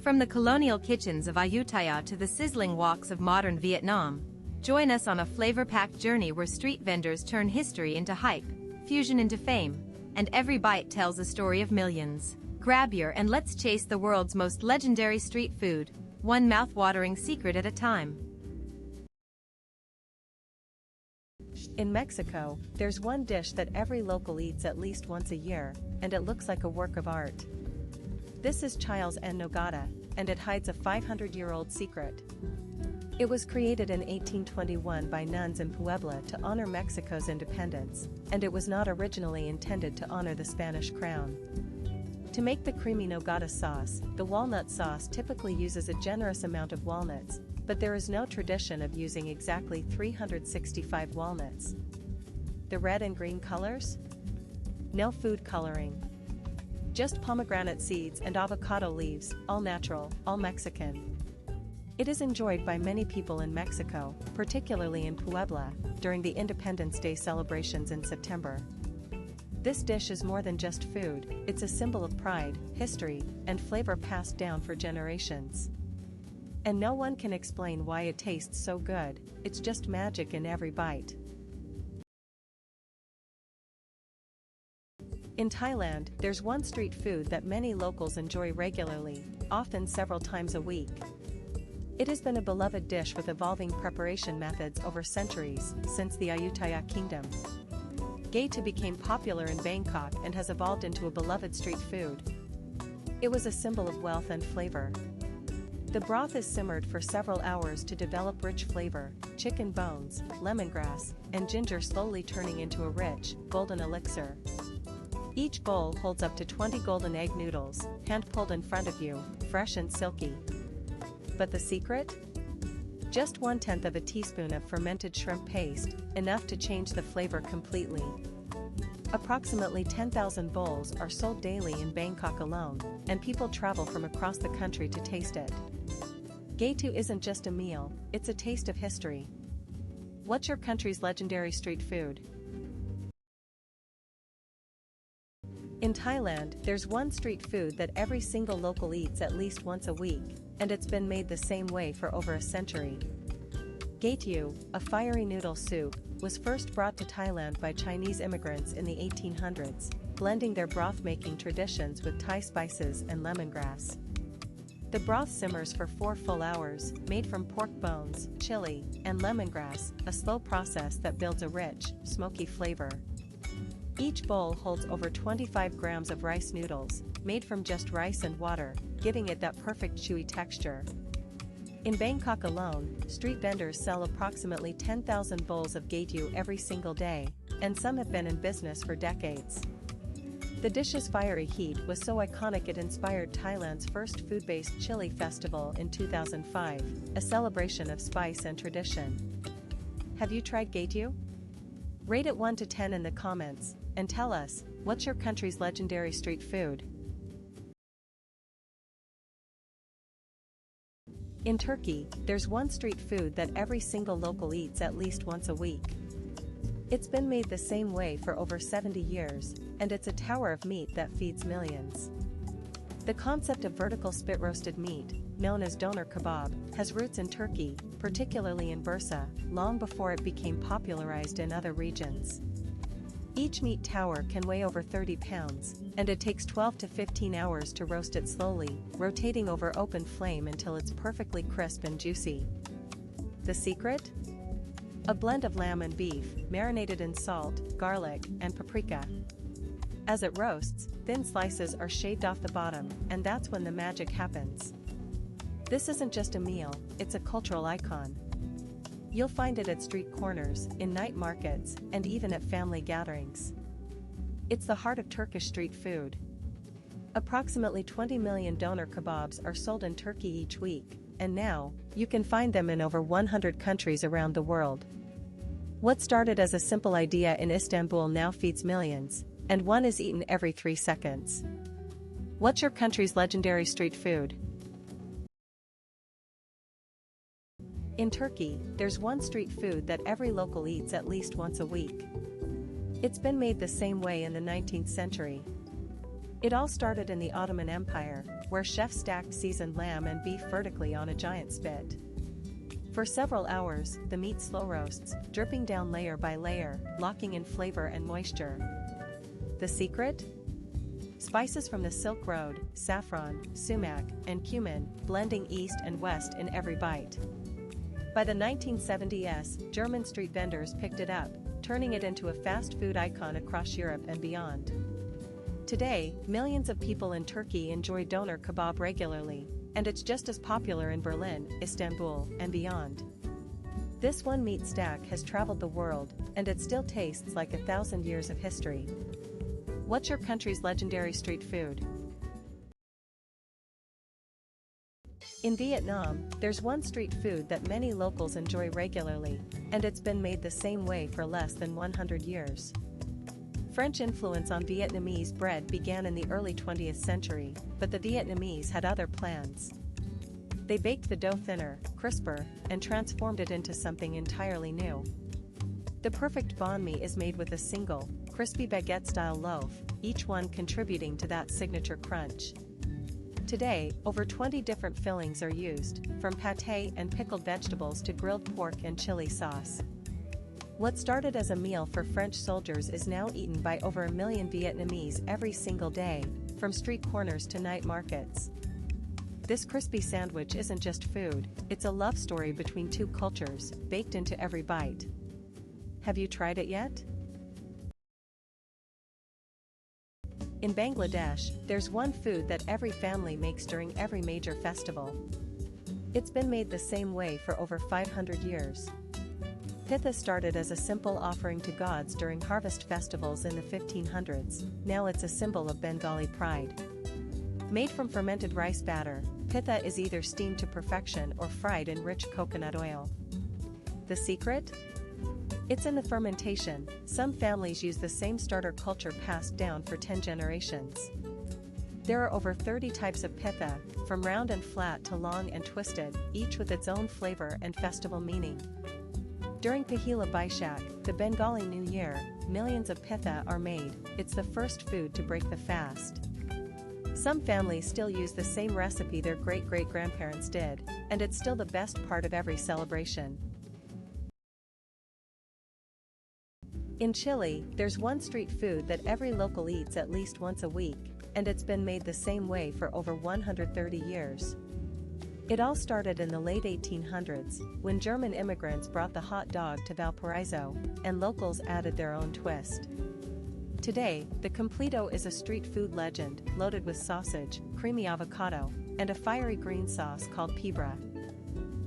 From the colonial kitchens of Ayutthaya to the sizzling walks of modern Vietnam, join us on a flavor-packed journey where street vendors turn history into hype, fusion into fame, and every bite tells a story of millions. Grab your and let's chase the world's most legendary street food, one mouth-watering secret at a time. In Mexico, there's one dish that every local eats at least once a year, and it looks like a work of art. This is chiles en nogada, and it hides a 500-year-old secret. It was created in 1821 by nuns in Puebla to honor Mexico's independence, and it was not originally intended to honor the Spanish crown. To make the creamy nogada sauce, the walnut sauce typically uses a generous amount of walnuts, but there is no tradition of using exactly 365 walnuts. The red and green colors? No food coloring. Just pomegranate seeds and avocado leaves, all natural, all Mexican. It is enjoyed by many people in Mexico, particularly in Puebla, during the Independence Day celebrations in September. This dish is more than just food, it's a symbol of pride, history, and flavor passed down for generations. And no one can explain why it tastes so good, it's just magic in every bite. In Thailand, there's one street food that many locals enjoy regularly, often several times a week. It has been a beloved dish with evolving preparation methods over centuries, since the Ayutthaya kingdom. Gaita became popular in Bangkok and has evolved into a beloved street food. It was a symbol of wealth and flavor. The broth is simmered for several hours to develop rich flavor, chicken bones, lemongrass, and ginger slowly turning into a rich, golden elixir. Each bowl holds up to 20 golden egg noodles, hand-pulled in front of you, fresh and silky. But the secret? Just 1/10 of a teaspoon of fermented shrimp paste, enough to change the flavor completely. Approximately 10,000 bowls are sold daily in Bangkok alone, and people travel from across the country to taste it. Gaitu isn't just a meal, it's a taste of history. What's your country's legendary street food? In Thailand, there's one street food that every single local eats at least once a week, and it's been made the same way for over a century. Gaitu, a fiery noodle soup, was first brought to Thailand by Chinese immigrants in the 1800s, blending their broth-making traditions with Thai spices and lemongrass. The broth simmers for 4 full hours, made from pork bones, chili, and lemongrass, a slow process that builds a rich, smoky flavor. Each bowl holds over 25 grams of rice noodles, made from just rice and water, giving it that perfect chewy texture. In Bangkok alone, street vendors sell approximately 10,000 bowls of gaitu every single day, and some have been in business for decades. The dish's fiery heat was so iconic it inspired Thailand's first food-based chili festival in 2005, a celebration of spice and tradition. Have you tried gaitu? Rate it 1 to 10 in the comments, and tell us, what's your country's legendary street food? In Turkey, there's one street food that every single local eats at least once a week. It's been made the same way for over 70 years, and it's a tower of meat that feeds millions. The concept of vertical spit-roasted meat, known as doner kebab, has roots in Turkey, particularly in Bursa, long before it became popularized in other regions. Each meat tower can weigh over 30 pounds, and it takes 12 to 15 hours to roast it slowly, rotating over open flame until it's perfectly crisp and juicy. The secret? A blend of lamb and beef, marinated in salt, garlic, and paprika. As it roasts, thin slices are shaved off the bottom, and that's when the magic happens. This isn't just a meal, it's a cultural icon. You'll find it at street corners, in night markets, and even at family gatherings. It's the heart of Turkish street food. Approximately 20 million doner kebabs are sold in Turkey each week, and now, you can find them in over 100 countries around the world. What started as a simple idea in Istanbul now feeds millions, and one is eaten every 3 seconds. What's your country's legendary street food? In Turkey, there's one street food that every local eats at least once a week. It's been made the same way in the 19th century. It all started in the Ottoman Empire, where chefs stacked seasoned lamb and beef vertically on a giant spit. For several hours, the meat slow roasts, dripping down layer by layer, locking in flavor and moisture. The secret? Spices from the Silk Road, saffron, sumac, and cumin, blending east and west in every bite. By the 1970s, German street vendors picked it up, turning it into a fast food icon across Europe and beyond. Today, millions of people in Turkey enjoy doner kebab regularly, and it's just as popular in Berlin, Istanbul, and beyond. This one meat stack has traveled the world, and it still tastes like 1,000 years of history. What's your country's legendary street food? In Vietnam, there's one street food that many locals enjoy regularly, and it's been made the same way for less than 100 years. French influence on Vietnamese bread began in the early 20th century, but the Vietnamese had other plans. They baked the dough thinner, crisper, and transformed it into something entirely new. The perfect banh mi is made with a single, crispy baguette-style loaf, each one contributing to that signature crunch. Today, over 20 different fillings are used, from pâté and pickled vegetables to grilled pork and chili sauce. What started as a meal for French soldiers is now eaten by over 1 million Vietnamese every single day, from street corners to night markets. This crispy sandwich isn't just food, it's a love story between two cultures, baked into every bite. Have you tried it yet? In Bangladesh, there's one food that every family makes during every major festival. It's been made the same way for over 500 years. Pitha started as a simple offering to gods during harvest festivals in the 1500s, now it's a symbol of Bengali pride. Made from fermented rice batter, pitha is either steamed to perfection or fried in rich coconut oil. The secret? It's in the fermentation. Some families use the same starter culture passed down for 10 generations. There are over 30 types of pitha, from round and flat to long and twisted, each with its own flavor and festival meaning. During Pahila Baishak, the Bengali New Year, millions of pitha are made. It's the first food to break the fast. Some families still use the same recipe their great-great-grandparents did, and it's still the best part of every celebration. In Chile, there's one street food that every local eats at least once a week, and it's been made the same way for over 130 years. It all started in the late 1800s, when German immigrants brought the hot dog to Valparaiso, and locals added their own twist. Today, the completo is a street food legend, loaded with sausage, creamy avocado, and a fiery green sauce called pibra.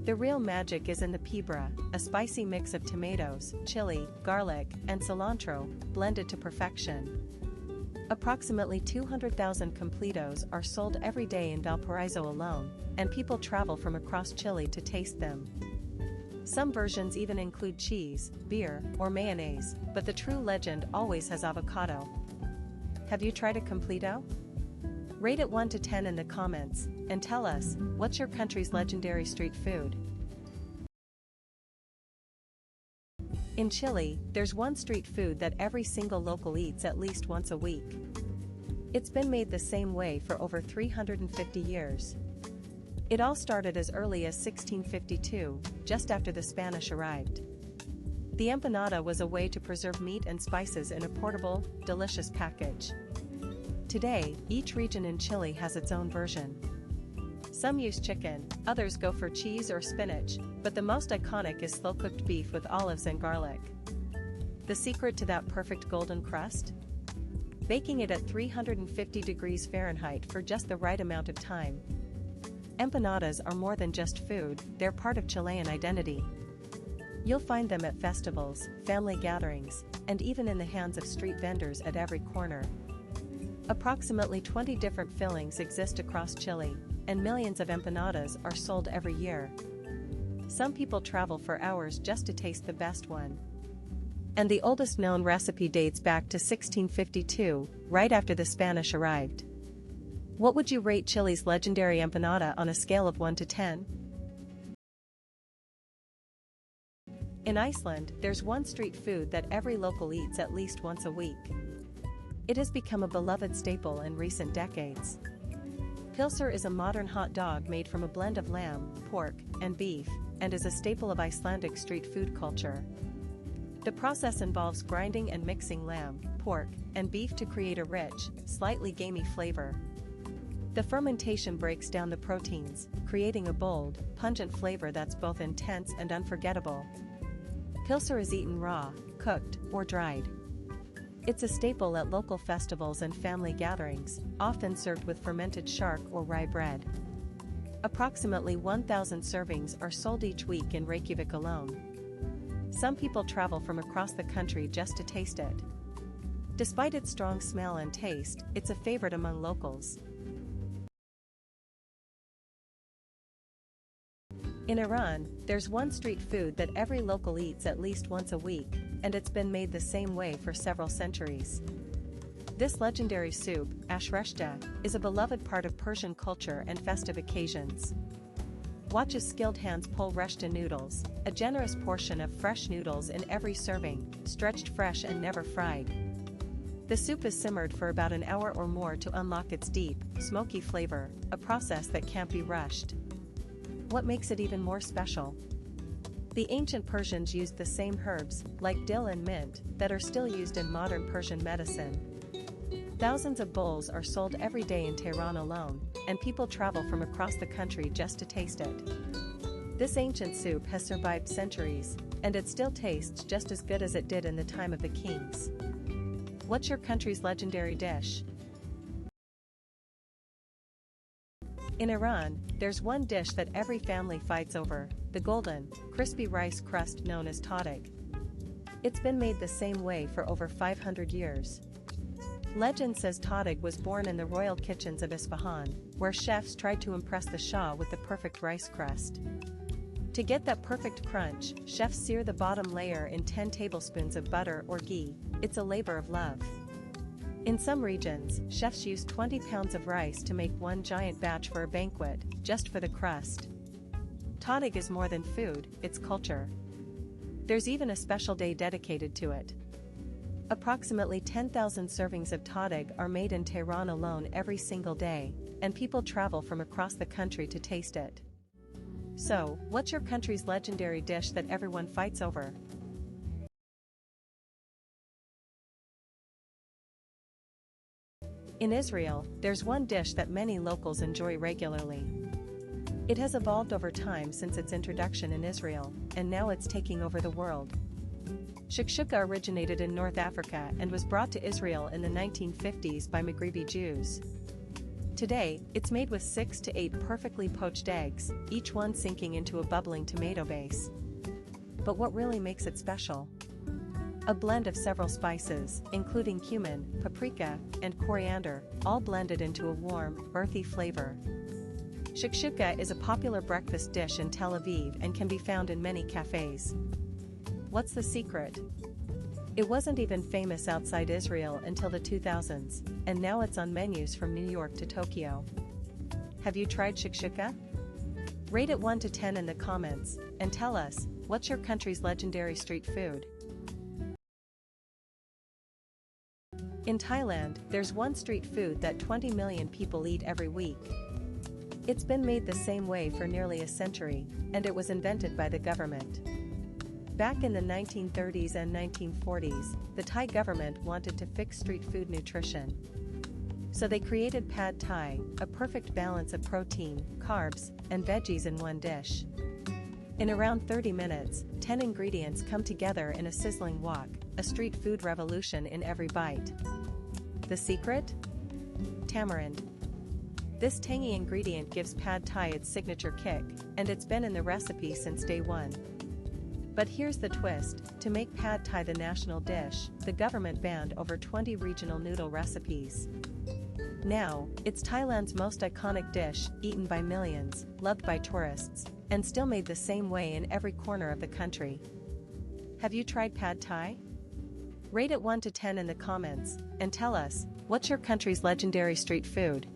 The real magic is in the pibra, a spicy mix of tomatoes, chili, garlic, and cilantro, blended to perfection. Approximately 200,000 completos are sold every day in Valparaiso alone, and people travel from across Chile to taste them. Some versions even include cheese, beer, or mayonnaise, but the true legend always has avocado. Have you tried a completo? Rate it 1 to 10 in the comments, and tell us, what's your country's legendary street food? In Chile, there's one street food that every single local eats at least once a week. It's been made the same way for over 350 years. It all started as early as 1652, just after the Spanish arrived. The empanada was a way to preserve meat and spices in a portable, delicious package. Today, each region in Chile has its own version. Some use chicken, others go for cheese or spinach, but the most iconic is slow-cooked beef with olives and garlic. The secret to that perfect golden crust? Baking it at 350 degrees Fahrenheit for just the right amount of time. Empanadas are more than just food, they're part of Chilean identity. You'll find them at festivals, family gatherings, and even in the hands of street vendors at every corner. Approximately 20 different fillings exist across Chile, and millions of empanadas are sold every year. Some people travel for hours just to taste the best one. And the oldest known recipe dates back to 1652, right after the Spanish arrived. What would you rate Chile's legendary empanada on a scale of 1 to 10? In Iceland, there's one street food that every local eats at least once a week. It has become a beloved staple in recent decades. Pilsner is a modern hot dog made from a blend of lamb, pork, and beef, and is a staple of Icelandic street food culture. The process involves grinding and mixing lamb, pork, and beef to create a rich, slightly gamey flavor. The fermentation breaks down the proteins, creating a bold, pungent flavor that's both intense and unforgettable. Pilsner is eaten raw, cooked, or dried. It's a staple at local festivals and family gatherings, often served with fermented shark or rye bread. Approximately 1,000 servings are sold each week in Reykjavik alone. Some people travel from across the country just to taste it. Despite its strong smell and taste, it's a favorite among locals. In Iran, there's one street food that every local eats at least once a week, and it's been made the same way for several centuries. This legendary soup, ashreshta, is a beloved part of Persian culture and festive occasions. Watch as skilled hands pull reshta noodles, a generous portion of fresh noodles in every serving, stretched fresh and never fried. The soup is simmered for about an hour or more to unlock its deep, smoky flavor, a process that can't be rushed. What makes it even more special? The ancient Persians used the same herbs, like dill and mint, that are still used in modern Persian medicine. Thousands of bowls are sold every day in Tehran alone, and people travel from across the country just to taste it. This ancient soup has survived centuries, and it still tastes just as good as it did in the time of the kings. What's your country's legendary dish? In Iran, there's one dish that every family fights over, the golden, crispy rice crust known as tadig. It's been made the same way for over 500 years. Legend says tadig was born in the royal kitchens of Isfahan, where chefs tried to impress the Shah with the perfect rice crust. To get that perfect crunch, chefs sear the bottom layer in 10 tablespoons of butter or ghee. It's a labor of love. In some regions, chefs use 20 pounds of rice to make one giant batch for a banquet, just for the crust. Tadig is more than food, it's culture. There's even a special day dedicated to it. Approximately 10,000 servings of tadig are made in Tehran alone every single day, and people travel from across the country to taste it. So, what's your country's legendary dish that everyone fights over? In Israel, there's one dish that many locals enjoy regularly. It has evolved over time since its introduction in Israel, and now it's taking over the world. Shakshuka originated in North Africa and was brought to Israel in the 1950s by Maghrebi Jews. Today, it's made with 6 to 8 perfectly poached eggs, each one sinking into a bubbling tomato base. But what really makes it special? A blend of several spices, including cumin, paprika, and coriander, all blended into a warm, earthy flavor. Shakshuka is a popular breakfast dish in Tel Aviv and can be found in many cafes. What's the secret? It wasn't even famous outside Israel until the 2000s, and now it's on menus from New York to Tokyo. Have you tried shakshuka? Rate it 1 to 10 in the comments, and tell us, what's your country's legendary street food? In Thailand, there's one street food that 20 million people eat every week. It's been made the same way for nearly a century, and it was invented by the government. Back in the 1930s and 1940s, the Thai government wanted to fix street food nutrition. So they created pad Thai, a perfect balance of protein, carbs, and veggies in one dish. In around 30 minutes, 10 ingredients come together in a sizzling wok, a street food revolution in every bite. The secret? Tamarind. This tangy ingredient gives pad Thai its signature kick, and it's been in the recipe since day one. But here's the twist: to make pad Thai the national dish, the government banned over 20 regional noodle recipes. Now, it's Thailand's most iconic dish, eaten by millions, loved by tourists, and still made the same way in every corner of the country. Have you tried pad Thai? Rate it 1 to 10 in the comments, and tell us, what's your country's legendary street food?